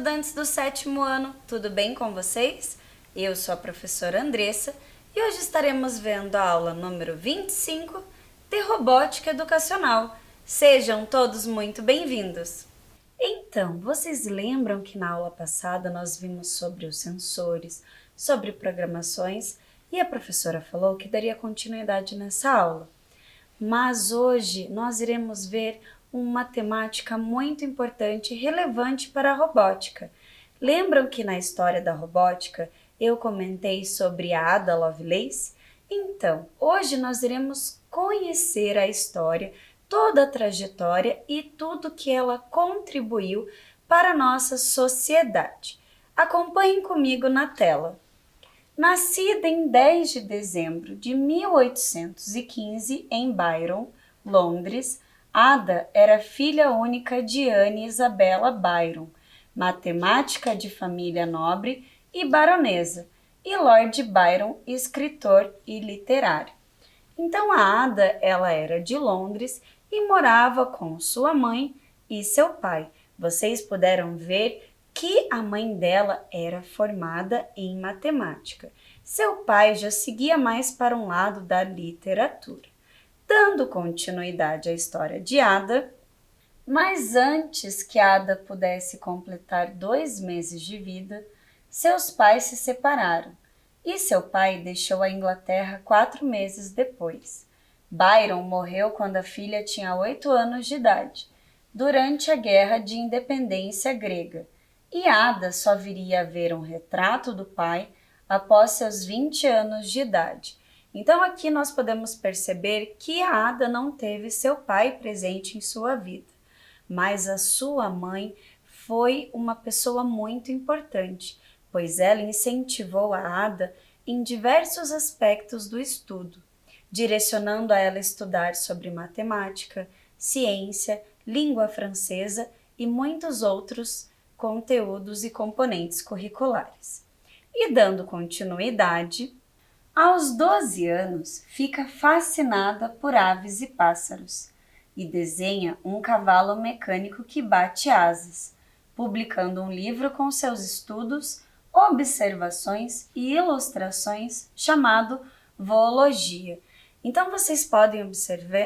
estudantes do 7º ano, tudo bem com vocês? Eu sou a professora Andressa e hoje estaremos vendo a aula número 25 de Robótica Educacional. Sejam todos muito bem-vindos! Então, vocês lembram que na aula passada nós vimos sobre os sensores, sobre programações e a professora falou que daria continuidade nessa aula. Mas hoje nós iremos ver uma temática muito importante e relevante para a robótica. Lembram que na história da robótica eu comentei sobre a Ada Lovelace? Então, hoje nós iremos conhecer a história, toda a trajetória e tudo que ela contribuiu para a nossa sociedade. Acompanhem comigo na tela. Nascida em 10 de dezembro de 1815 em Byron, Londres, Ada era filha única de Anne Isabella Byron, matemática de família nobre e baronesa, e Lord Byron, escritor e literário. Então a Ada ela era de Londres e morava com sua mãe e seu pai. Vocês puderam ver que a mãe dela era formada em matemática. Seu pai já seguia mais para um lado da literatura. Dando continuidade à história de Ada, mas antes que Ada pudesse completar 2 meses de vida, seus pais se separaram e seu pai deixou a Inglaterra 4 meses depois. Byron morreu quando a filha tinha 8 anos de idade, durante a Guerra de Independência grega, e Ada só viria a ver um retrato do pai após seus 20 anos de idade. Então aqui nós podemos perceber que a Ada não teve seu pai presente em sua vida, mas a sua mãe foi uma pessoa muito importante, pois ela incentivou a Ada em diversos aspectos do estudo, direcionando a ela estudar sobre matemática, ciência, língua francesa e muitos outros conteúdos e componentes curriculares. E dando continuidade, aos 12 anos, fica fascinada por aves e pássaros e desenha um cavalo mecânico que bate asas, publicando um livro com seus estudos, observações e ilustrações chamado Voologia. Então vocês podem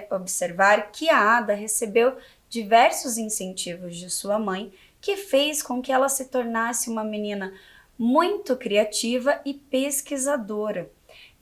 observar que a Ada recebeu diversos incentivos de sua mãe, que fez com que ela se tornasse uma menina muito criativa e pesquisadora.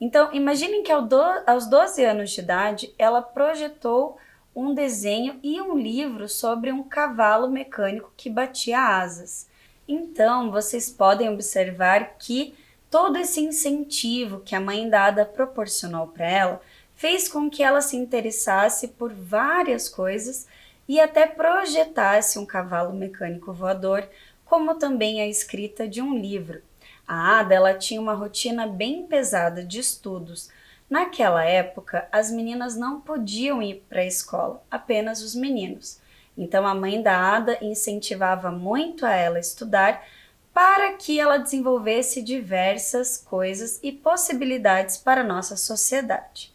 Então, imaginem que aos 12 anos de idade, ela projetou um desenho e um livro sobre um cavalo mecânico que batia asas. Então, vocês podem observar que todo esse incentivo que a mãe da Ada proporcionou para ela fez com que ela se interessasse por várias coisas e até projetasse um cavalo mecânico voador, como também a escrita de um livro. A Ada ela tinha uma rotina bem pesada de estudos. Naquela época, as meninas não podiam ir para a escola, apenas os meninos. Então a mãe da Ada incentivava muito a ela estudar para que ela desenvolvesse diversas coisas e possibilidades para a nossa sociedade.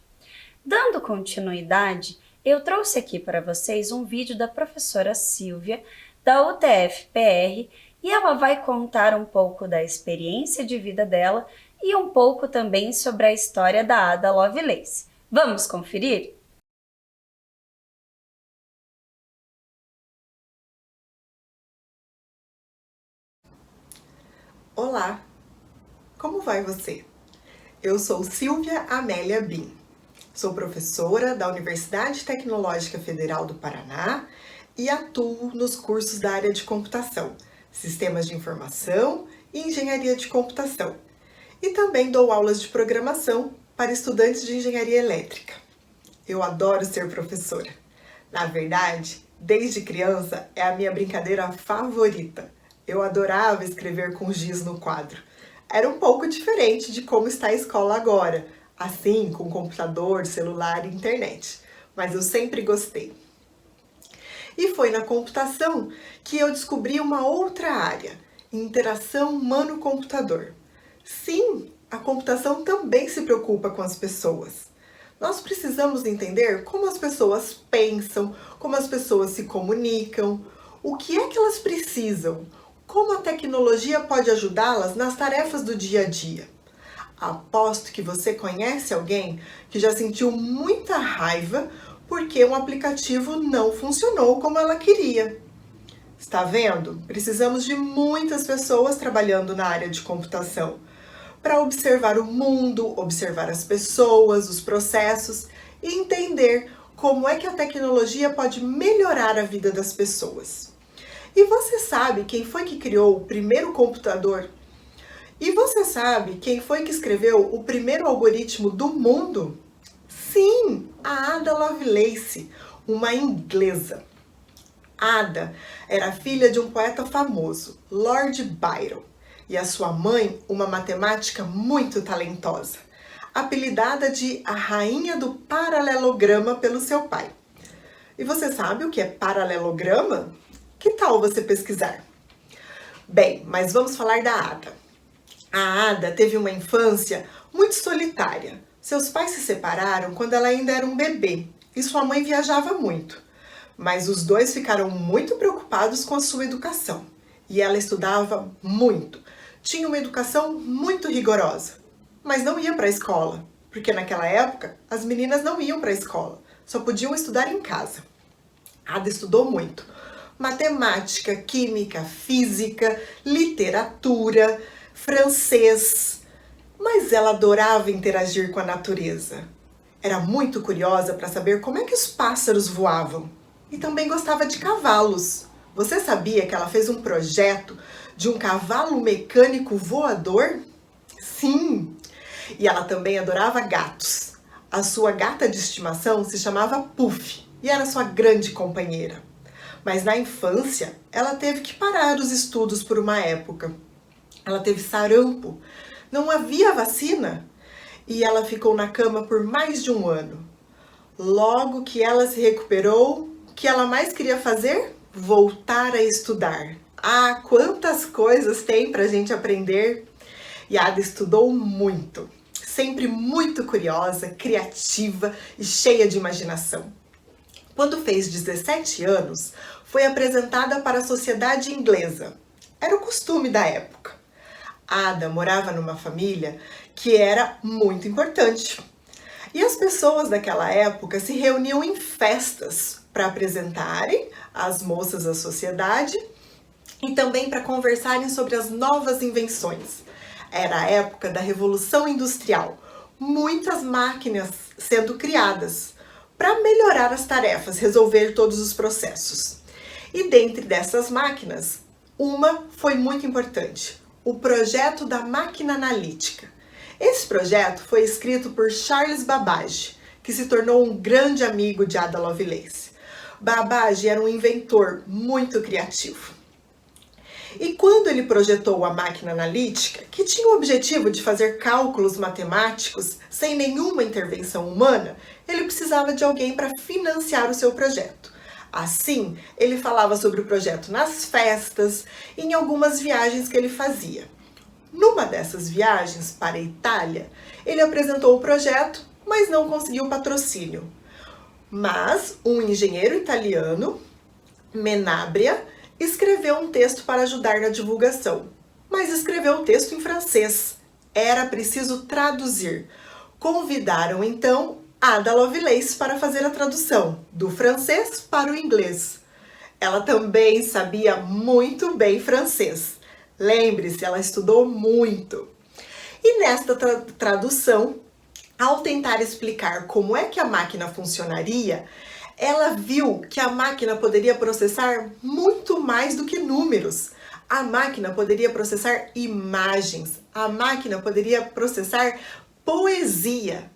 Dando continuidade, eu trouxe aqui para vocês um vídeo da professora Silvia, da UTF-PR, e ela vai contar um pouco da experiência de vida dela e um pouco também sobre a história da Ada Lovelace. Vamos conferir? Olá, como vai você? Eu sou Silvia Amélia Bin, sou professora da Universidade Tecnológica Federal do Paraná e atuo nos cursos da área de computação, sistemas de informação e engenharia de computação. E também dou aulas de programação para estudantes de engenharia elétrica. Eu adoro ser professora. Na verdade, desde criança é a minha brincadeira favorita. Eu adorava escrever com giz no quadro. Era um pouco diferente de como está a escola agora, assim com computador, celular e internet, mas eu sempre gostei. E foi na computação que eu descobri uma outra área, interação humano-computador. Sim, a computação também se preocupa com as pessoas. Nós precisamos entender como as pessoas pensam, como as pessoas se comunicam, o que é que elas precisam, como a tecnologia pode ajudá-las nas tarefas do dia a dia. Aposto que você conhece alguém que já sentiu muita raiva porque um aplicativo não funcionou como ela queria. Está vendo? Precisamos de muitas pessoas trabalhando na área de computação para observar o mundo, observar as pessoas, os processos e entender como é que a tecnologia pode melhorar a vida das pessoas. E você sabe quem foi que criou o primeiro computador? E você sabe quem foi que escreveu o primeiro algoritmo do mundo? Sim, a Ada Lovelace, uma inglesa. Ada era filha de um poeta famoso, Lord Byron, e a sua mãe, uma matemática muito talentosa, apelidada de a Rainha do Paralelograma pelo seu pai. E você sabe o que é paralelograma? Que tal você pesquisar? Bem, mas vamos falar da Ada. A Ada teve uma infância muito solitária. Seus pais se separaram quando ela ainda era um bebê e sua mãe viajava muito. Mas os dois ficaram muito preocupados com a sua educação. E ela estudava muito. Tinha uma educação muito rigorosa. Mas não ia para a escola, porque naquela época as meninas não iam para a escola. Só podiam estudar em casa. Ada estudou muito. Matemática, química, física, literatura, francês. Mas ela adorava interagir com a natureza. Era muito curiosa para saber como é que os pássaros voavam. E também gostava de cavalos. Você sabia que ela fez um projeto de um cavalo mecânico voador? Sim! E ela também adorava gatos. A sua gata de estimação se chamava Puff e era sua grande companheira. Mas na infância, ela teve que parar os estudos por uma época. Ela teve sarampo, não havia vacina e ela ficou na cama por mais de um ano. Logo que ela se recuperou, o que ela mais queria fazer? Voltar a estudar. Ah, quantas coisas tem pra gente aprender! E a Ada estudou muito, sempre muito curiosa, criativa e cheia de imaginação. Quando fez 17 anos, foi apresentada para a sociedade inglesa. Era o costume da época. Ada morava numa família que era muito importante. E as pessoas daquela época se reuniam em festas para apresentarem as moças da sociedade e também para conversarem sobre as novas invenções. Era a época da Revolução Industrial, muitas máquinas sendo criadas para melhorar as tarefas, resolver todos os processos. E dentre dessas máquinas, uma foi muito importante, o projeto da máquina analítica. Esse projeto foi escrito por Charles Babbage, que se tornou um grande amigo de Ada Lovelace. Babbage era um inventor muito criativo. E quando ele projetou a máquina analítica, que tinha o objetivo de fazer cálculos matemáticos sem nenhuma intervenção humana, ele precisava de alguém para financiar o seu projeto. Assim, ele falava sobre o projeto nas festas e em algumas viagens que ele fazia. Numa dessas viagens para a Itália, ele apresentou o projeto, mas não conseguiu patrocínio. Mas um engenheiro italiano, Menabrea, escreveu um texto para ajudar na divulgação, mas escreveu o texto em francês. Era preciso traduzir. Convidaram então Ada Lovelace para fazer a tradução do francês para o inglês. Ela também sabia muito bem francês. Lembre-se, ela estudou muito. E nesta tradução, ao tentar explicar como é que a máquina funcionaria, ela viu que a máquina poderia processar muito mais do que números. A máquina poderia processar imagens, a máquina poderia processar poesia.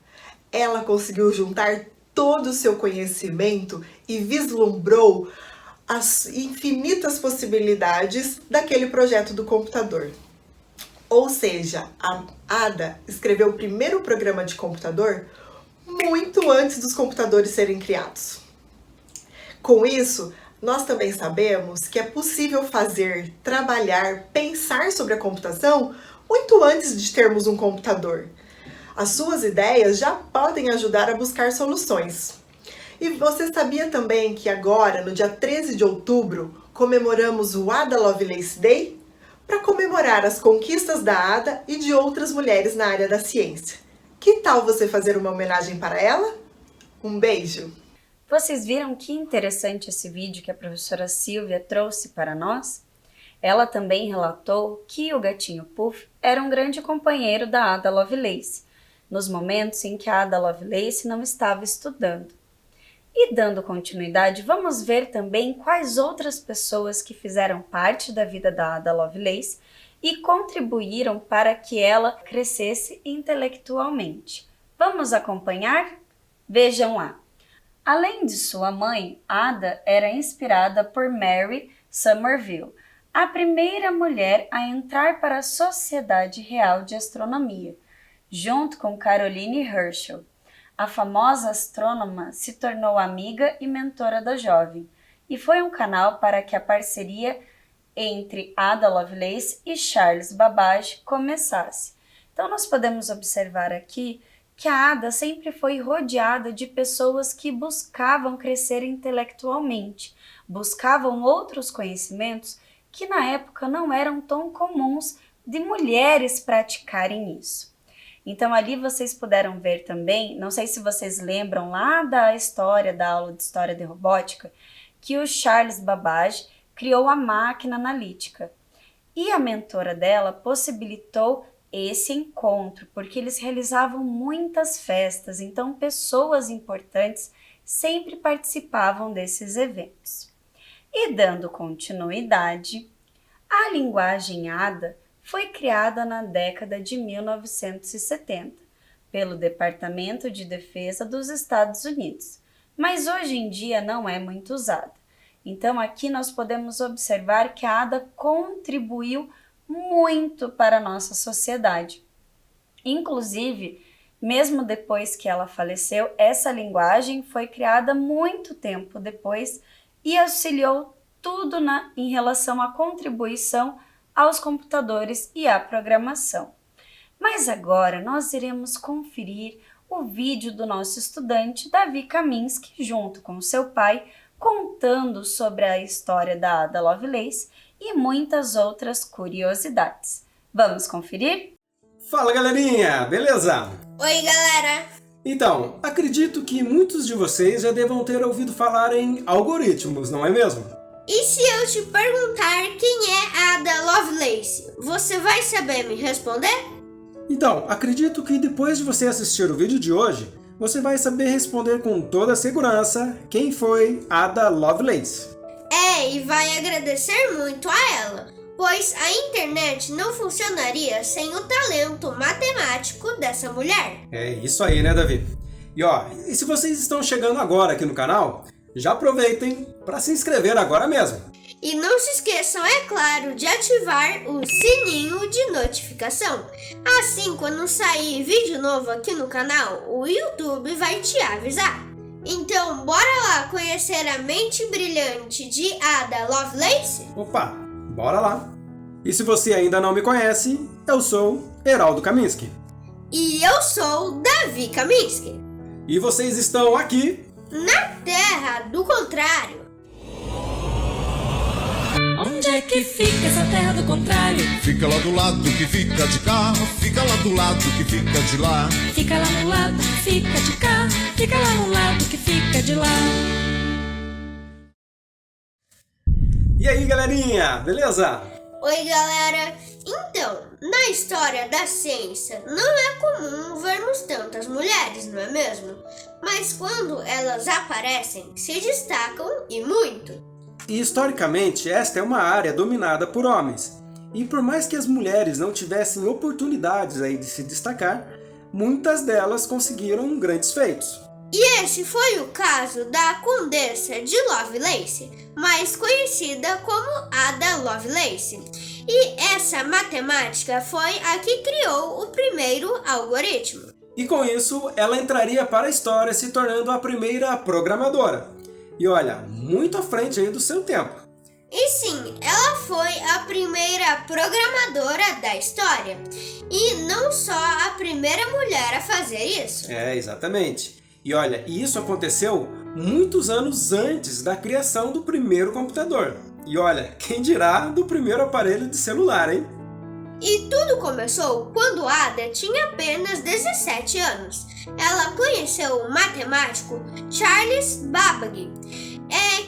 Ela conseguiu juntar todo o seu conhecimento e vislumbrou as infinitas possibilidades daquele projeto do computador. Ou seja, a Ada escreveu o primeiro programa de computador muito antes dos computadores serem criados. Com isso, nós também sabemos que é possível fazer, trabalhar, pensar sobre a computação muito antes de termos um computador. As suas ideias já podem ajudar a buscar soluções. E você sabia também que agora, no dia 13 de outubro, comemoramos o Ada Lovelace Day? para comemorar as conquistas da Ada e de outras mulheres na área da ciência. Que tal você fazer uma homenagem para ela? Um beijo! Vocês viram que interessante esse vídeo que a professora Silvia trouxe para nós? Ela também relatou que o gatinho Puff era um grande companheiro da Ada Lovelace, nos momentos em que a Ada Lovelace não estava estudando. E dando continuidade, vamos ver também quais outras pessoas que fizeram parte da vida da Ada Lovelace e contribuíram para que ela crescesse intelectualmente. Vamos acompanhar? Vejam lá. Além de sua mãe, Ada era inspirada por Mary Somerville, a primeira mulher a entrar para a Sociedade Real de Astronomia, junto com Caroline Herschel. A famosa astrônoma se tornou amiga e mentora da jovem, e foi um canal para que a parceria entre Ada Lovelace e Charles Babbage começasse. Então nós podemos observar aqui que a Ada sempre foi rodeada de pessoas que buscavam crescer intelectualmente, buscavam outros conhecimentos que na época não eram tão comuns de mulheres praticarem isso. Então ali vocês puderam ver também, não sei se vocês lembram lá da história, da aula de História de Robótica, que o Charles Babbage criou a máquina analítica. E a mentora dela possibilitou esse encontro, porque eles realizavam muitas festas, então pessoas importantes sempre participavam desses eventos. E dando continuidade, a linguagem Ada foi criada na década de 1970 pelo Departamento de Defesa dos Estados Unidos, mas hoje em dia não é muito usada. Então aqui nós podemos observar que a Ada contribuiu muito para a nossa sociedade. Inclusive, mesmo depois que ela faleceu, essa linguagem foi criada muito tempo depois e auxiliou tudo em relação à contribuição aos computadores e à programação. Mas agora nós iremos conferir o vídeo do nosso estudante Davi Kaminski, junto com seu pai, contando sobre a história da Ada Lovelace e muitas outras curiosidades. Vamos conferir? Fala galerinha, beleza? Oi galera! Então, acredito que muitos de vocês já devam ter ouvido falar em algoritmos, não é mesmo? E se eu te perguntar quem é Ada Lovelace, você vai saber me responder? Então, acredito que depois de você assistir o vídeo de hoje, você vai saber responder com toda a segurança quem foi Ada Lovelace. E vai agradecer muito a ela, pois a internet não funcionaria sem o talento matemático dessa mulher. É isso aí, né, Davi? E se vocês estão chegando agora aqui no canal, já aproveitem para se inscrever agora mesmo. E não se esqueçam, é claro, de ativar o sininho de notificação. Assim, quando sair vídeo novo aqui no canal, o YouTube vai te avisar. Então, bora lá conhecer a mente brilhante de Ada Lovelace? Opa, bora lá! E se você ainda não me conhece, eu sou Heraldo Kaminski. E eu sou Davi Kaminski. E vocês estão aqui na Terra do Contrário. Onde é que fica essa terra do contrário? Fica lá do lado que fica de cá, fica lá do lado que fica de lá. Fica lá no lado que fica de cá, fica lá no lado que fica de lá. E aí galerinha, beleza? Oi galera! Então, na história da ciência, não é comum vermos tantas mulheres, não é mesmo? Mas quando elas aparecem, se destacam e muito. E historicamente, esta é uma área dominada por homens. E por mais que as mulheres não tivessem oportunidades aí de se destacar, muitas delas conseguiram grandes feitos. E esse foi o caso da Condessa de Lovelace, mais conhecida como Ada Lovelace. E essa matemática foi a que criou o primeiro algoritmo. E com isso, ela entraria para a história se tornando a primeira programadora. E olha, muito à frente aí do seu tempo. E sim, ela foi a primeira programadora da história. E não só a primeira mulher a fazer isso. É, exatamente. E olha, isso aconteceu muitos anos antes da criação do primeiro computador. E olha, quem dirá do primeiro aparelho de celular, hein? E tudo começou quando Ada tinha apenas 17 anos. Ela conheceu o matemático Charles Babbage,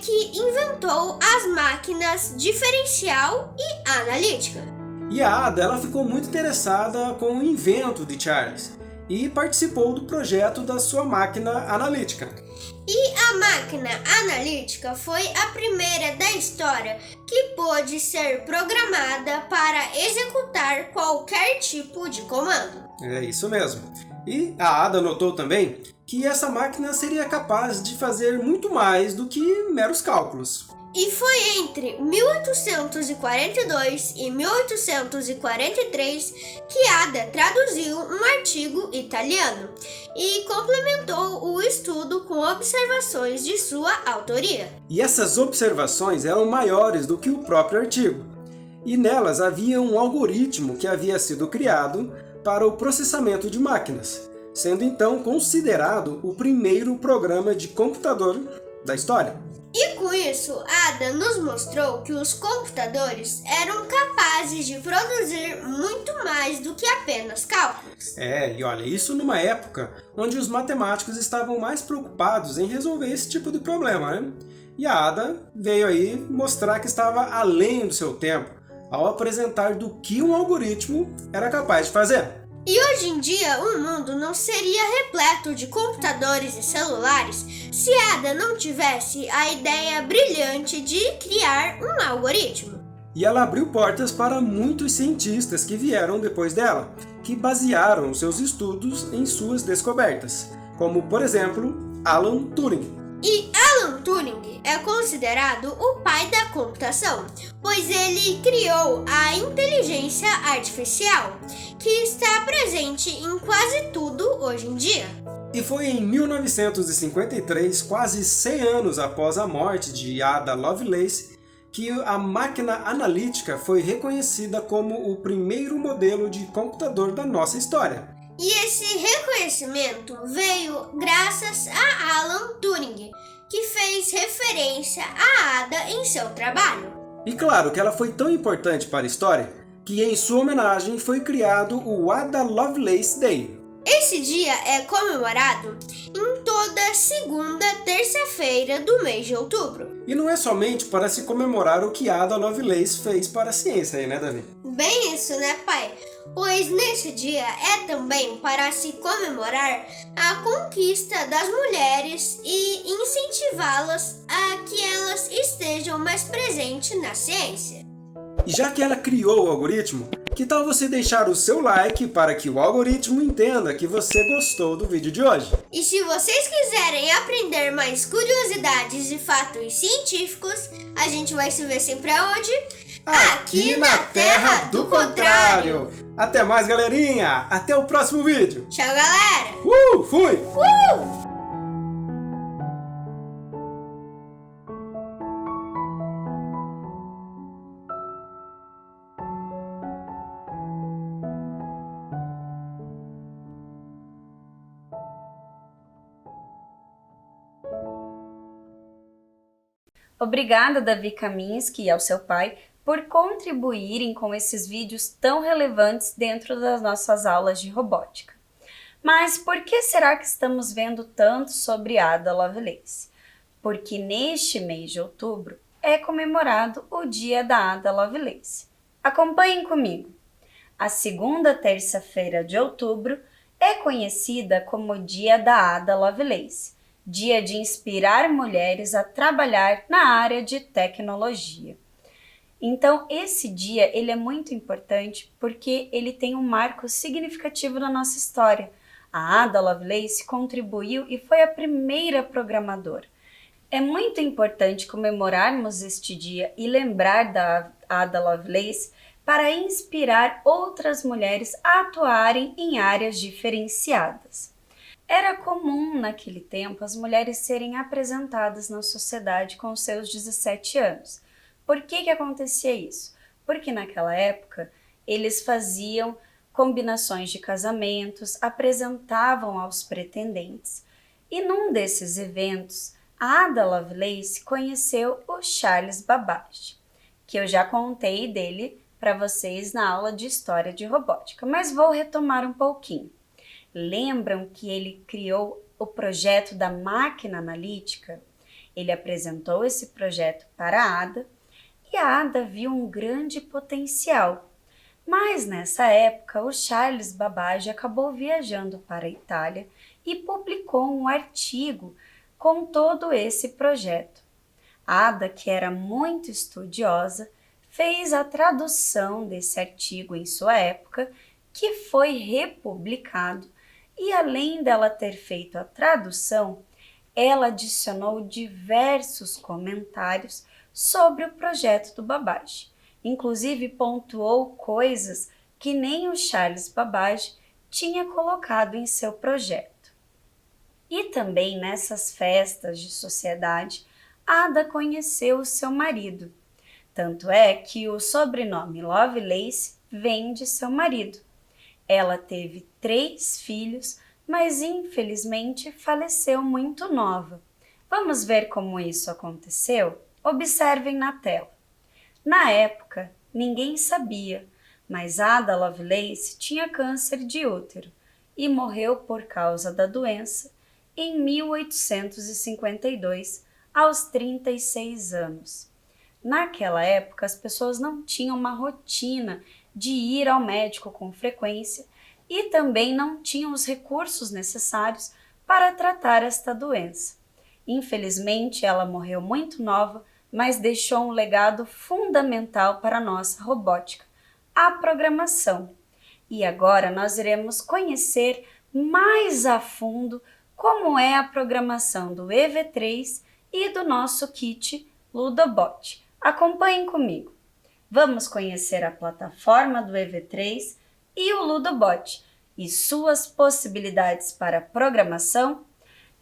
que inventou as máquinas diferencial e analítica. E a Ada ela ficou muito interessada com o invento de Charles e participou do projeto da sua máquina analítica. E a máquina analítica foi a primeira da história que pôde ser programada para executar qualquer tipo de comando. É isso mesmo. E a Ada notou também que essa máquina seria capaz de fazer muito mais do que meros cálculos. E foi entre 1842 e 1843 que Ada traduziu um artigo italiano e complementou o estudo com observações de sua autoria. E essas observações eram maiores do que o próprio artigo. E nelas havia um algoritmo que havia sido criado para o processamento de máquinas, sendo então considerado o primeiro programa de computador da história. E com isso, Ada nos mostrou que os computadores eram capazes de produzir muito mais do que apenas cálculos. E olha, isso numa época onde os matemáticos estavam mais preocupados em resolver esse tipo de problema, né? E a Ada veio aí mostrar que estava além do seu tempo, ao apresentar do que um algoritmo era capaz de fazer. E hoje em dia, o mundo não seria repleto de computadores e celulares se Ada não tivesse a ideia brilhante de criar um algoritmo. E ela abriu portas para muitos cientistas que vieram depois dela, que basearam seus estudos em suas descobertas, como, por exemplo, Alan Turing. E Alan Turing é considerado o pai da computação, pois ele criou a inteligência artificial, que está presente em quase tudo hoje em dia. E foi em 1953, quase 100 anos após a morte de Ada Lovelace, que a máquina analítica foi reconhecida como o primeiro modelo de computador da nossa história. E esse reconhecimento veio graças a Alan Turing, que fez referência a Ada em seu trabalho. E claro que ela foi tão importante para a história que em sua homenagem foi criado o Ada Lovelace Day. Esse dia é comemorado em toda segunda terça-feira do mês de outubro. E não é somente para se comemorar o que Ada Lovelace fez para a ciência, aí, né, Davi? Bem isso, né, pai? Pois nesse dia é também para se comemorar a conquista das mulheres e incentivá-las a que elas estejam mais presentes na ciência. E já que ela criou o algoritmo, que tal você deixar o seu like para que o algoritmo entenda que você gostou do vídeo de hoje? E se vocês quiserem aprender mais curiosidades e fatos científicos, a gente vai se ver sempre aonde? Aqui na Terra do Contrário! Até mais, galerinha! Até o próximo vídeo! Tchau, galera! Fui! Obrigada, Davi Kaminski, e ao seu pai, por contribuírem com esses vídeos tão relevantes dentro das nossas aulas de robótica. Mas por que será que estamos vendo tanto sobre Ada Lovelace? Porque neste mês de outubro é comemorado o Dia da Ada Lovelace. Acompanhem comigo. A segunda terça-feira de outubro é conhecida como Dia da Ada Lovelace, dia de inspirar mulheres a trabalhar na área de tecnologia. Então, esse dia ele é muito importante porque ele tem um marco significativo na nossa história. A Ada Lovelace contribuiu e foi a primeira programadora. É muito importante comemorarmos este dia e lembrar da Ada Lovelace para inspirar outras mulheres a atuarem em áreas diferenciadas. Era comum naquele tempo as mulheres serem apresentadas na sociedade com seus 17 anos. Por que acontecia isso? Porque naquela época eles faziam combinações de casamentos, apresentavam aos pretendentes. E num desses eventos, a Ada Lovelace conheceu o Charles Babbage. que eu já contei dele para vocês na aula de História de Robótica, mas vou retomar um pouquinho. Lembram que ele criou o projeto da máquina analítica? Ele apresentou esse projeto para a Ada e a Ada viu um grande potencial. Mas nessa época, o Charles Babbage acabou viajando para a Itália e publicou um artigo com todo esse projeto. Ada, que era muito estudiosa, fez a tradução desse artigo em sua época, que foi republicado, e além dela ter feito a tradução, ela adicionou diversos comentários sobre o projeto do Babbage. Inclusive pontuou coisas que nem o Charles Babbage tinha colocado em seu projeto. E também nessas festas de sociedade, Ada conheceu o seu marido. Tanto é que o sobrenome Lovelace vem de seu marido. Ela teve 3 filhos, mas infelizmente faleceu muito nova. Vamos ver como isso aconteceu? Observem na tela. Na época, ninguém sabia, mas Ada Lovelace tinha câncer de útero e morreu por causa da doença em 1852, aos 36 anos. Naquela época, as pessoas não tinham uma rotina de ir ao médico com frequência e também não tinham os recursos necessários para tratar esta doença. Infelizmente, ela morreu muito nova, mas deixou um legado fundamental para a nossa robótica, a programação. E agora nós iremos conhecer mais a fundo como é a programação do EV3 e do nosso kit Ludobot. Acompanhem comigo. Vamos conhecer a plataforma do EV3 e o Ludobot e suas possibilidades para programação?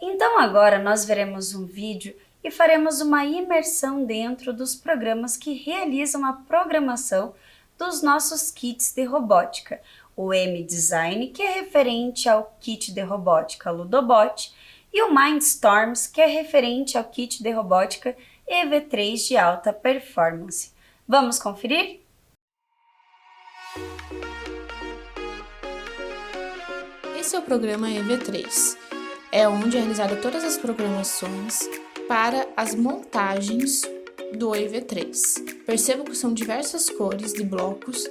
Então agora nós veremos um vídeo e faremos uma imersão dentro dos programas que realizam a programação dos nossos kits de robótica, o M-Design, que é referente ao kit de robótica Ludobot, e o Mindstorms, que é referente ao kit de robótica EV3 de alta performance. Vamos conferir? Esse é o programa EV3. É onde é realizada todas as programações para as montagens do EV3. Percebam que são diversas cores de blocos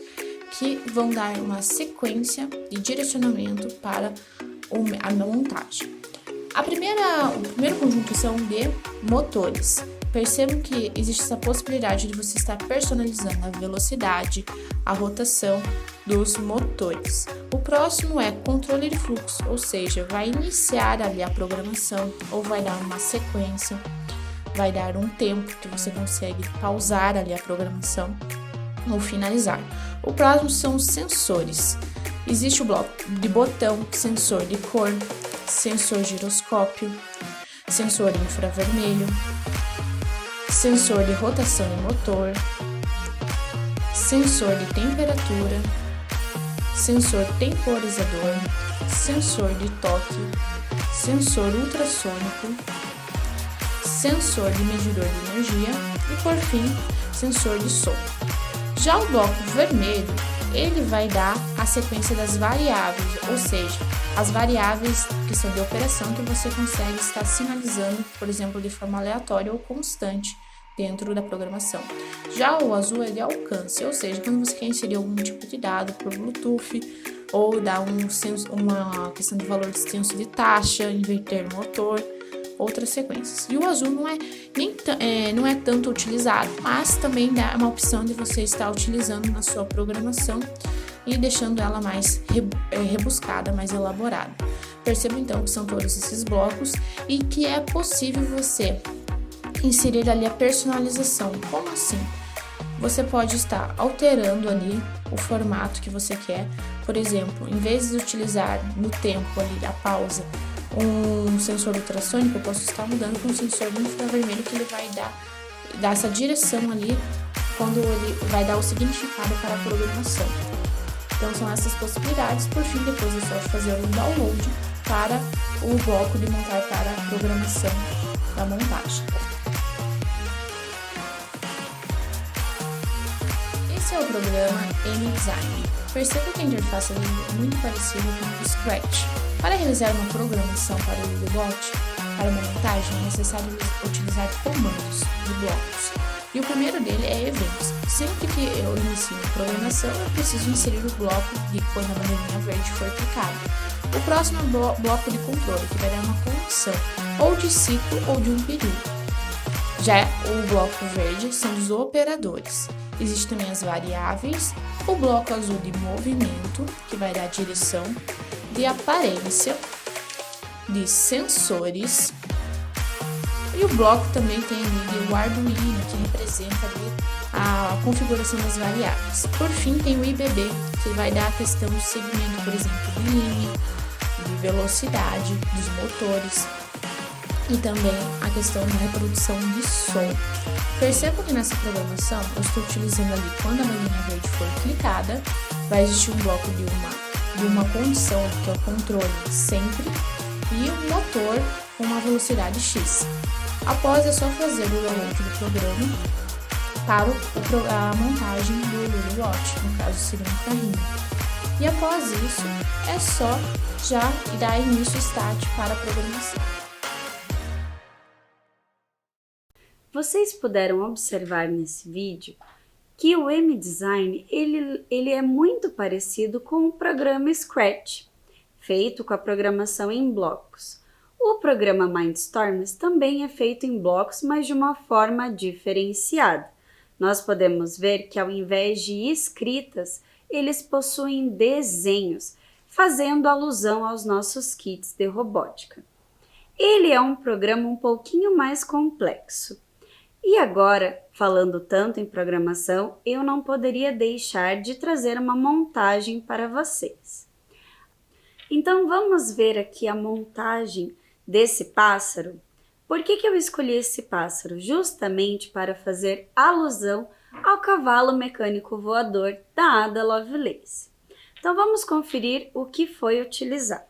que vão dar uma sequência e direcionamento para a montagem. O primeiro conjunto são de motores. Percebam que existe essa possibilidade de você estar personalizando a velocidade, a rotação dos motores. O próximo é controle de fluxo, ou seja, vai iniciar ali a programação ou vai dar uma sequência, vai dar um tempo que você consegue pausar ali a programação ou finalizar. O próximo são os sensores. Existe o bloco de botão, sensor de cor, sensor giroscópio, sensor infravermelho, sensor de rotação do motor, sensor de temperatura, sensor temporizador, sensor de toque, sensor ultrassônico, sensor de medidor de energia e, por fim, sensor de som. Já o bloco vermelho, ele vai dar a sequência das variáveis, ou seja, as variáveis que são de operação que você consegue estar sinalizando, por exemplo, de forma aleatória ou constante dentro da programação. Já o azul é de alcance, ou seja, quando você quer inserir algum tipo de dado por Bluetooth ou dar uma questão de valor de extenso de taxa, inverter o motor, outras sequências. E o azul não é tanto utilizado, mas também dá uma opção de você estar utilizando na sua programação e deixando ela mais rebuscada, mais elaborada. Perceba então que são todos esses blocos e que é possível você inserir ali a personalização. Como assim? Você pode estar alterando ali o formato que você quer. Por exemplo, em vez de utilizar no tempo ali a pausa um sensor ultrassônico, eu posso estar mudando com um sensor infravermelho que ele vai dar essa direção ali quando ele vai dar o significado para a programação. Então são essas possibilidades. Por fim, depois é só fazer o download para o bloco de montar para a programação da montagem. Esse é o programa M-Design. Perceba que a interface dele é muito parecida com o Scratch. Para realizar uma programação para o Udebot, para uma montagem é necessário utilizar comandos de blocos. E o primeiro dele é eventos. Sempre que eu inicio uma programação, eu preciso inserir o bloco de quando a bandeirinha verde for clicada. O próximo é o bloco de controle, que vai dar uma condição, ou de ciclo ou de um período. Já o bloco verde são os operadores. Existem também as variáveis, o bloco azul de movimento, que vai dar a direção, de aparência, de sensores, e o bloco também tem ali o Arduino, que representa ali a configuração das variáveis. Por fim, tem o IBB, que vai dar a questão do segmento, por exemplo, de linha, de velocidade dos motores, e também a questão da reprodução de som. Perceba que nessa programação eu estou utilizando ali, quando a bandeirinha verde for clicada, vai existir um bloco de uma condição, que é o controle sempre, e um motor com uma velocidade X. Após é só fazer o download do programa para a montagem do Udebot, no caso seria um carrinho. E após isso, é só já dar início start para a programação. Vocês puderam observar nesse vídeo que o M-Design ele é muito parecido com o programa Scratch, feito com a programação em blocos. O programa Mindstorms também é feito em blocos, mas de uma forma diferenciada. Nós podemos ver que ao invés de escritas, eles possuem desenhos, fazendo alusão aos nossos kits de robótica. Ele é um programa um pouquinho mais complexo. E agora, falando tanto em programação, eu não poderia deixar de trazer uma montagem para vocês. Então vamos ver aqui a montagem desse pássaro. Por que eu escolhi esse pássaro? Justamente para fazer alusão ao cavalo mecânico voador da Ada Lovelace. Então vamos conferir o que foi utilizado.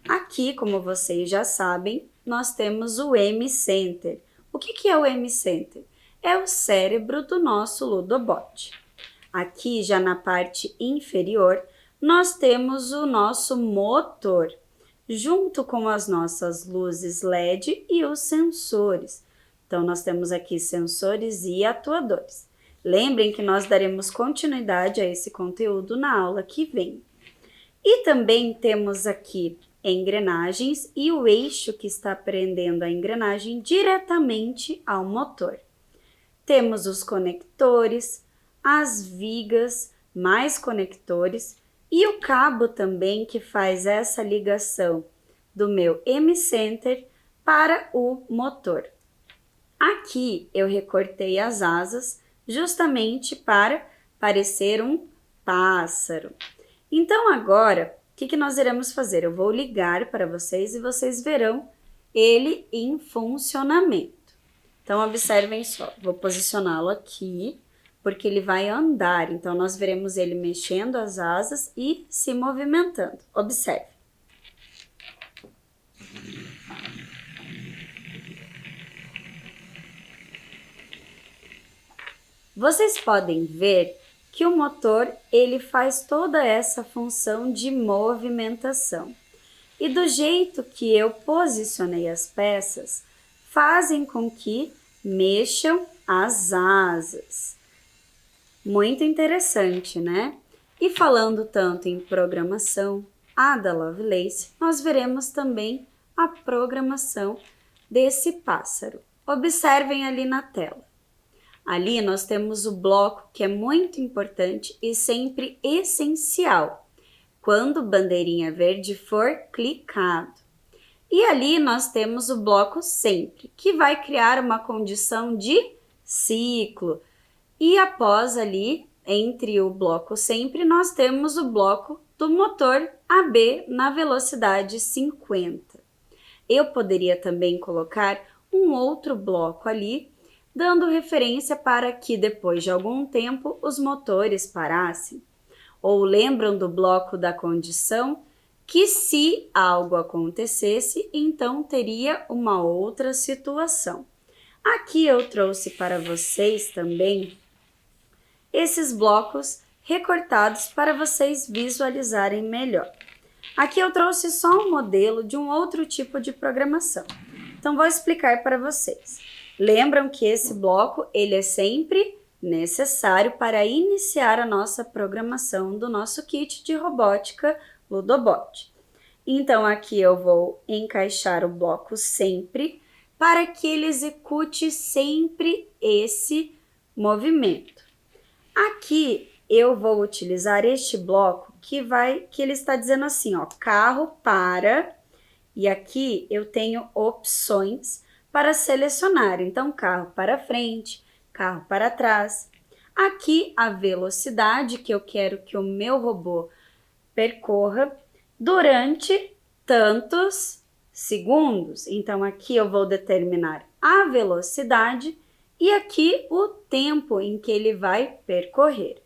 Aqui, como vocês já sabem, nós temos o M-Center. O que é o M-Center? É o cérebro do nosso Ludobot. Aqui, já na parte inferior, nós temos o nosso motor, junto com as nossas luzes LED e os sensores. Então, nós temos aqui sensores e atuadores. Lembrem que nós daremos continuidade a esse conteúdo na aula que vem. E também temos aqui engrenagens e o eixo que está prendendo a engrenagem diretamente ao motor. Temos os conectores, as vigas, mais conectores e o cabo também que faz essa ligação do meu M-Center para o motor. Aqui eu recortei as asas justamente para parecer um pássaro. Então agora, o que nós iremos fazer? Eu vou ligar para vocês e vocês verão ele em funcionamento. Então observem só, vou posicioná-lo aqui, porque ele vai andar, então nós veremos ele mexendo as asas e se movimentando. Observe. Vocês podem ver que o motor ele faz toda essa função de movimentação. E do jeito que eu posicionei as peças, fazem com que mexam as asas. Muito interessante, né? E falando tanto em programação, Ada Lovelace, nós veremos também a programação desse pássaro. Observem ali na tela. Ali nós temos o bloco que é muito importante e sempre essencial, quando bandeirinha verde for clicado. E ali nós temos o bloco sempre, que vai criar uma condição de ciclo. E após ali, entre o bloco sempre, nós temos o bloco do motor AB na velocidade 50. Eu poderia também colocar um outro bloco ali, dando referência para que depois de algum tempo os motores parassem. Ou lembram do bloco da condição que se algo acontecesse, então teria uma outra situação. Aqui eu trouxe para vocês também esses blocos recortados para vocês visualizarem melhor. Aqui eu trouxe só um modelo de um outro tipo de programação. Então vou explicar para vocês. Lembram que esse bloco ele é sempre necessário para iniciar a nossa programação do nosso kit de robótica Ludobot. Então aqui eu vou encaixar o bloco sempre para que ele execute sempre esse movimento. Aqui eu vou utilizar este bloco que ele está dizendo assim, ó, carro para, e aqui eu tenho opções para selecionar, então carro para frente, carro para trás. Aqui a velocidade que eu quero que o meu robô percorra durante tantos segundos. Então aqui eu vou determinar a velocidade e aqui o tempo em que ele vai percorrer.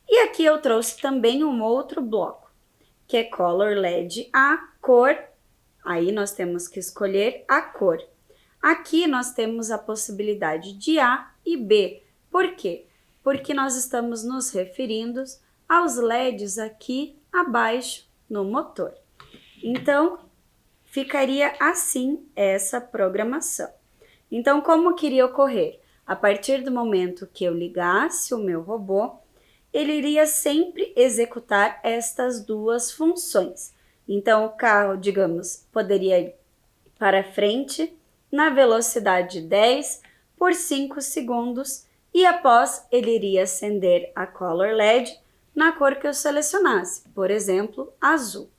E aqui eu trouxe também um outro bloco, que é Color LED, a cor. Aí nós temos que escolher a cor. Aqui nós temos a possibilidade de A e B. Por quê? Porque nós estamos nos referindo aos LEDs aqui abaixo no motor. Então, ficaria assim essa programação. Então, como que iria ocorrer? A partir do momento que eu ligasse o meu robô, ele iria sempre executar estas duas funções. Então, o carro, digamos, poderia ir para frente na velocidade 10 por 5 segundos e após ele iria acender a Color LED na cor que eu selecionasse, por exemplo, azul.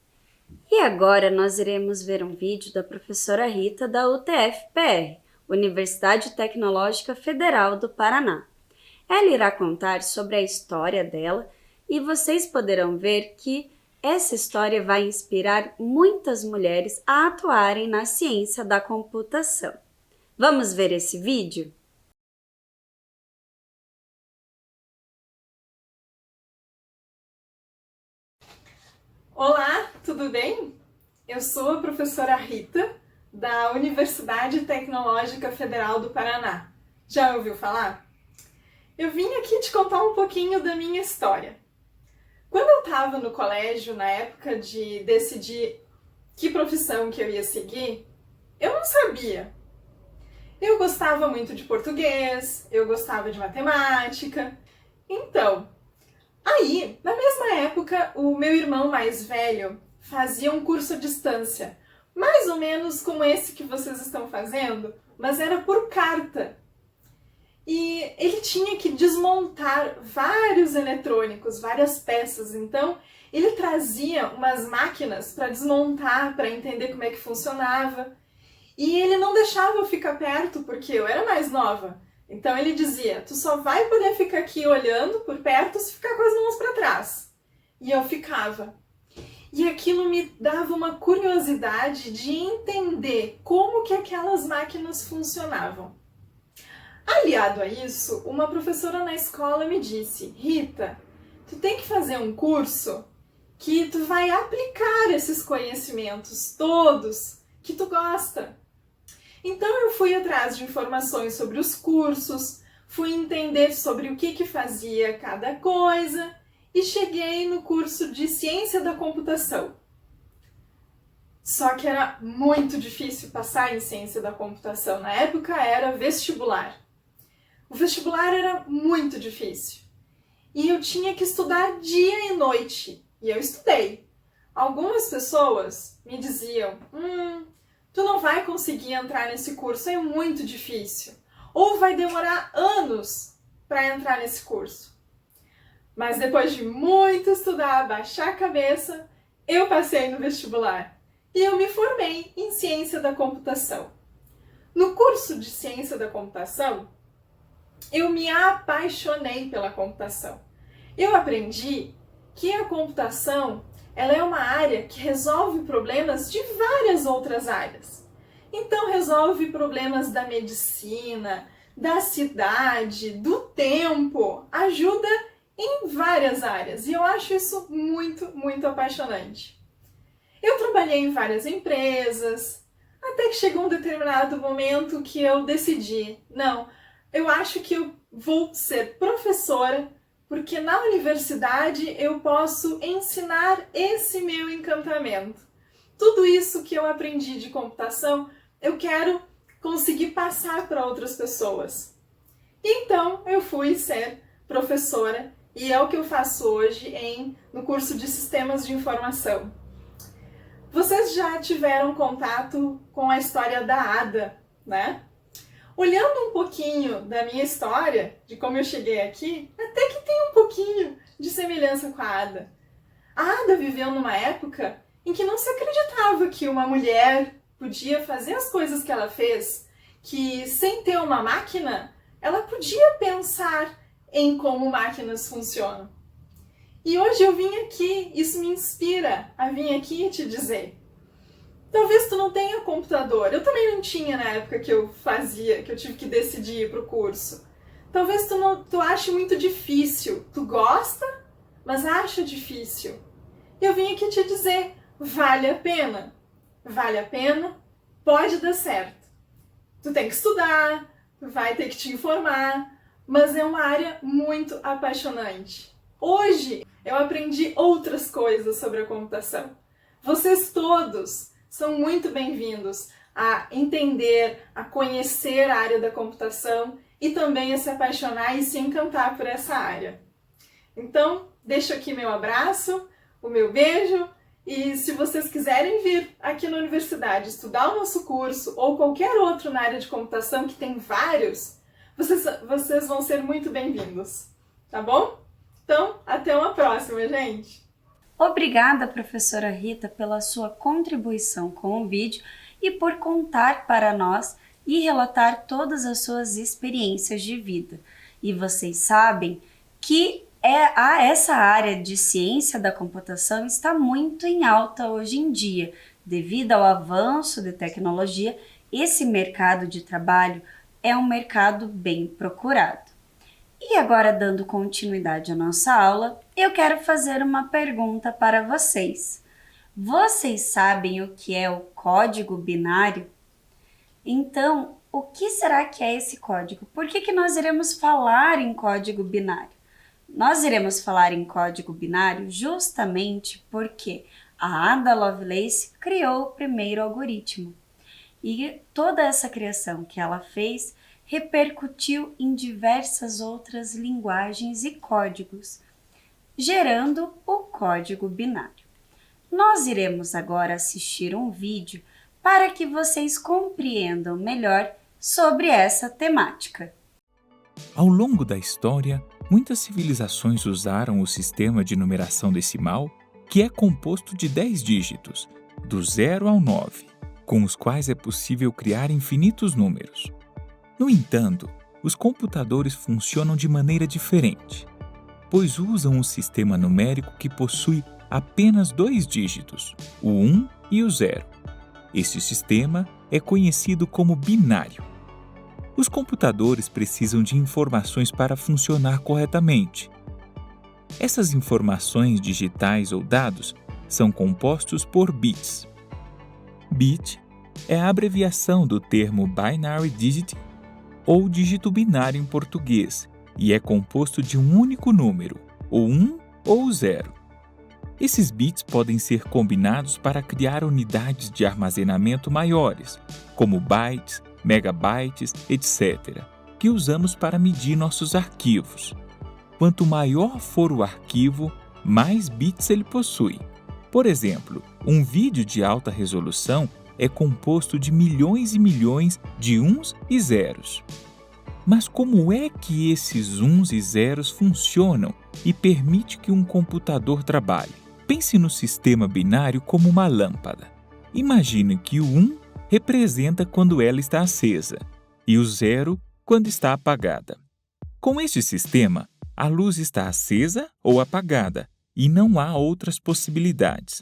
E agora nós iremos ver um vídeo da professora Rita da UTF-PR, Universidade Tecnológica Federal do Paraná. Ela irá contar sobre a história dela e vocês poderão ver que essa história vai inspirar muitas mulheres a atuarem na ciência da computação. Vamos ver esse vídeo? Olá, tudo bem? Eu sou a professora Rita, da Universidade Tecnológica Federal do Paraná. Já ouviu falar? Eu vim aqui te contar um pouquinho da minha história. Quando eu estava no colégio, na época de decidir que profissão que eu ia seguir, eu não sabia. Eu gostava muito de português, eu gostava de matemática. Então, aí, na mesma época, o meu irmão mais velho fazia um curso à distância, mais ou menos como esse que vocês estão fazendo, mas era por carta. E ele tinha que desmontar vários eletrônicos, várias peças, então ele trazia umas máquinas para desmontar, para entender como é que funcionava. E ele não deixava eu ficar perto porque eu era mais nova. Então ele dizia, tu só vai poder ficar aqui olhando por perto se ficar com as mãos para trás. E eu ficava. E aquilo me dava uma curiosidade de entender como que aquelas máquinas funcionavam. Aliado a isso, uma professora na escola me disse, Rita, tu tem que fazer um curso que tu vai aplicar esses conhecimentos todos que tu gosta. Então eu fui atrás de informações sobre os cursos, fui entender sobre o que fazia cada coisa e cheguei no curso de Ciência da Computação. Só que era muito difícil passar em Ciência da Computação. Na época era vestibular. O vestibular era muito difícil. E eu tinha que estudar dia e noite. E eu estudei. Algumas pessoas me diziam, tu não vai conseguir entrar nesse curso, é muito difícil. Ou vai demorar anos para entrar nesse curso. Mas depois de muito estudar, baixar a cabeça, eu passei no vestibular. E eu me formei em Ciência da Computação. No curso de Ciência da Computação, eu me apaixonei pela computação. Eu aprendi que a computação ela é uma área que resolve problemas de várias outras áreas. Então, resolve problemas da medicina, da cidade, do tempo, ajuda em várias áreas. E eu acho isso muito, muito apaixonante. Eu trabalhei em várias empresas, até que chegou um determinado momento que eu decidi, não, eu acho que eu vou ser professora porque na universidade eu posso ensinar esse meu encantamento. Tudo isso que eu aprendi de computação, eu quero conseguir passar para outras pessoas. Então, eu fui ser professora e é o que eu faço hoje no curso de Sistemas de Informação. Vocês já tiveram contato com a história da Ada, né? Olhando um pouquinho da minha história, de como eu cheguei aqui, até que tem um pouquinho de semelhança com a Ada. A Ada viveu numa época em que não se acreditava que uma mulher podia fazer as coisas que ela fez, que sem ter uma máquina, ela podia pensar em como máquinas funcionam. E hoje eu vim aqui, isso me inspira a vir aqui te dizer. Talvez tu não tenha computador, eu também não tinha na época que eu tive que decidir ir pro curso. Talvez tu ache muito difícil, tu gosta, mas acha difícil. Eu vim aqui te dizer, vale a pena, pode dar certo. Tu tem que estudar, vai ter que te informar, mas é uma área muito apaixonante. Hoje eu aprendi outras coisas sobre a computação. Vocês todos são muito bem-vindos a entender, a conhecer a área da computação e também a se apaixonar e se encantar por essa área. Então, deixo aqui meu abraço, o meu beijo, e se vocês quiserem vir aqui na universidade estudar o nosso curso ou qualquer outro na área de computação, que tem vários, vocês vão ser muito bem-vindos, tá bom? Então, até uma próxima, gente! Obrigada, professora Rita, pela sua contribuição com o vídeo e por contar para nós e relatar todas as suas experiências de vida. E vocês sabem que essa área de ciência da computação está muito em alta hoje em dia. Devido ao avanço da tecnologia, esse mercado de trabalho é um mercado bem procurado. E agora, dando continuidade à nossa aula, eu quero fazer uma pergunta para vocês. Vocês sabem o que é o código binário? Então, o que será que é esse código? Por que nós iremos falar em código binário? Nós iremos falar em código binário justamente porque a Ada Lovelace criou o primeiro algoritmo. E toda essa criação que ela fez repercutiu em diversas outras linguagens e códigos, gerando o código binário. Nós iremos agora assistir um vídeo para que vocês compreendam melhor sobre essa temática. Ao longo da história, muitas civilizações usaram o sistema de numeração decimal, que é composto de 10 dígitos, do 0 ao 9, com os quais é possível criar infinitos números. No entanto, os computadores funcionam de maneira diferente, pois usam um sistema numérico que possui apenas 2 dígitos, o 1 e o 0. Este sistema é conhecido como binário. Os computadores precisam de informações para funcionar corretamente. Essas informações digitais ou dados são compostos por bits. Bit é a abreviação do termo binary digit, ou dígito binário em português, e é composto de um único número, o 1 ou o 0. Esses bits podem ser combinados para criar unidades de armazenamento maiores, como bytes, megabytes, etc., que usamos para medir nossos arquivos. Quanto maior for o arquivo, mais bits ele possui. Por exemplo, um vídeo de alta resolução é composto de milhões e milhões de uns e zeros. Mas como é que esses uns e zeros funcionam e permite que um computador trabalhe? Pense no sistema binário como uma lâmpada. Imagine que o 1 representa quando ela está acesa e o 0 quando está apagada. Com este sistema, a luz está acesa ou apagada e não há outras possibilidades.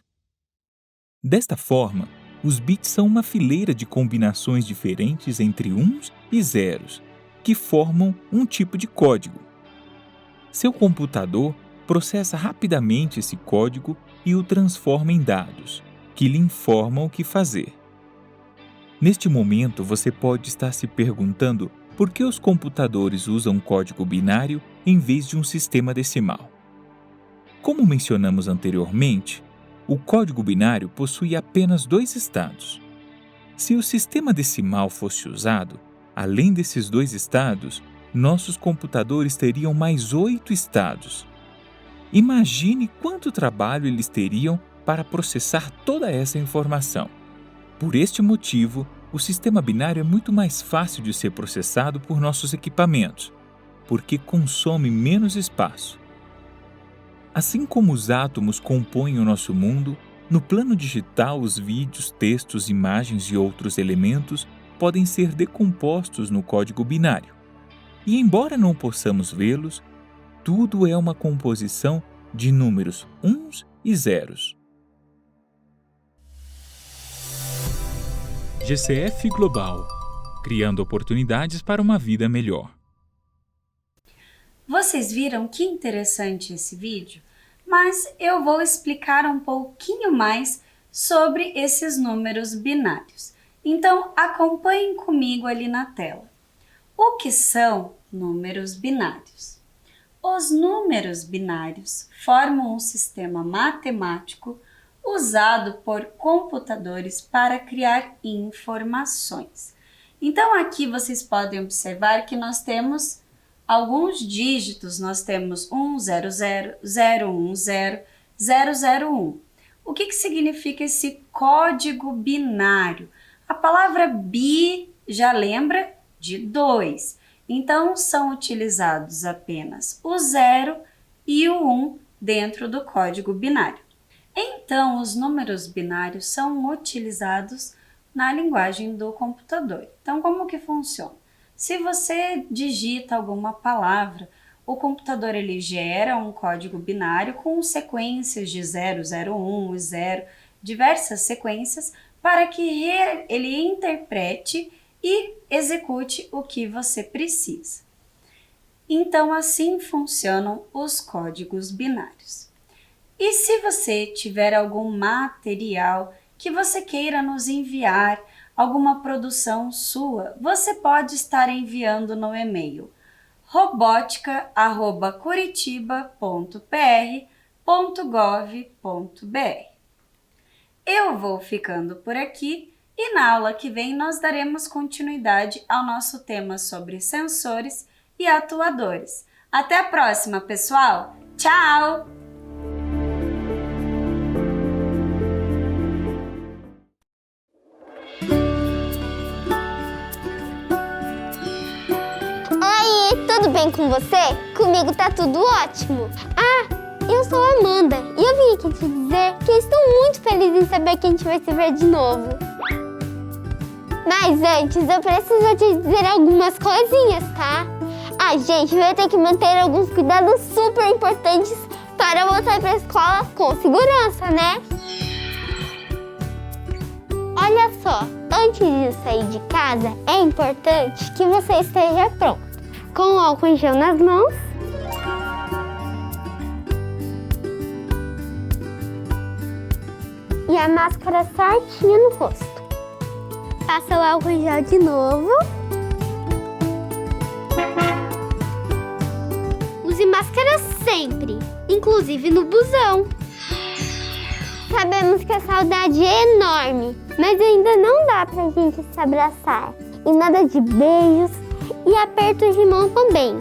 Desta forma, os bits são uma fileira de combinações diferentes entre uns e zeros, que formam um tipo de código. Seu computador processa rapidamente esse código e o transforma em dados, que lhe informam o que fazer. Neste momento, você pode estar se perguntando por que os computadores usam código binário em vez de um sistema decimal. Como mencionamos anteriormente, o código binário possui apenas 2 estados. Se o sistema decimal fosse usado, além desses 2 estados, nossos computadores teriam mais 8 estados. Imagine quanto trabalho eles teriam para processar toda essa informação. Por este motivo, o sistema binário é muito mais fácil de ser processado por nossos equipamentos, porque consome menos espaço. Assim como os átomos compõem o nosso mundo, no plano digital os vídeos, textos, imagens e outros elementos podem ser decompostos no código binário. E embora não possamos vê-los, tudo é uma composição de números uns e zeros. GCF Global, criando oportunidades para uma vida melhor. Vocês viram que interessante esse vídeo? Mas eu vou explicar um pouquinho mais sobre esses números binários. Então, acompanhem comigo ali na tela. O que são números binários? Os números binários formam um sistema matemático usado por computadores para criar informações. Então, aqui vocês podem observar que nós temos alguns dígitos, nós temos 100, 010, 001. O que significa esse código binário? A palavra bi já lembra de 2, então são utilizados apenas o 0 e o 1 dentro do código binário. Então, os números binários são utilizados na linguagem do computador. Então, como que funciona? Se você digita alguma palavra, o computador ele gera um código binário com sequências de 0, 01 e 0, diversas sequências, para que ele interprete e execute o que você precisa. Então, assim funcionam os códigos binários. E se você tiver algum material que você queira nos enviar, alguma produção sua, você pode estar enviando no e-mail robotica@curitiba.pr.gov.br. Eu vou ficando por aqui e na aula que vem nós daremos continuidade ao nosso tema sobre sensores e atuadores. Até a próxima, pessoal! Tchau! Tudo bem com você? Comigo tá tudo ótimo. Eu sou a Amanda e eu vim aqui te dizer que estou muito feliz em saber que a gente vai se ver de novo. Mas antes eu preciso te dizer algumas coisinhas, tá? A gente vai ter que manter alguns cuidados super importantes para voltar para a escola com segurança, né? Olha só, antes de sair de casa é importante que você esteja pronto. Com o álcool em gel nas mãos, e a máscara certinha no rosto. Passa o álcool em gel de novo. Use máscara sempre, inclusive no busão. Sabemos que a saudade é enorme, mas ainda não dá pra gente se abraçar. E nada de beijos e apertos de mão também.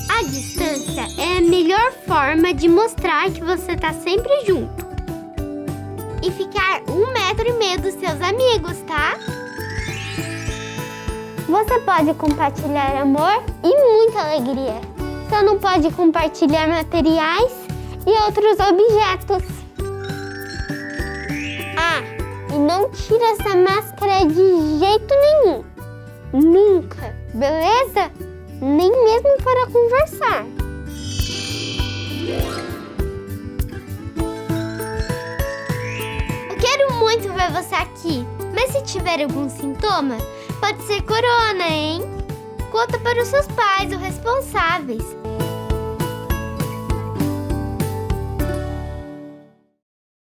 A distância é a melhor forma de mostrar que você tá sempre junto. E ficar 1,5 metro dos seus amigos, tá? Você pode compartilhar amor e muita alegria. Só não pode compartilhar materiais e outros objetos. E não tira essa máscara de jeito nenhum. Nunca, beleza? Nem mesmo para conversar. Eu quero muito ver você aqui, mas se tiver algum sintoma, pode ser corona, hein? Conta para os seus pais ou responsáveis.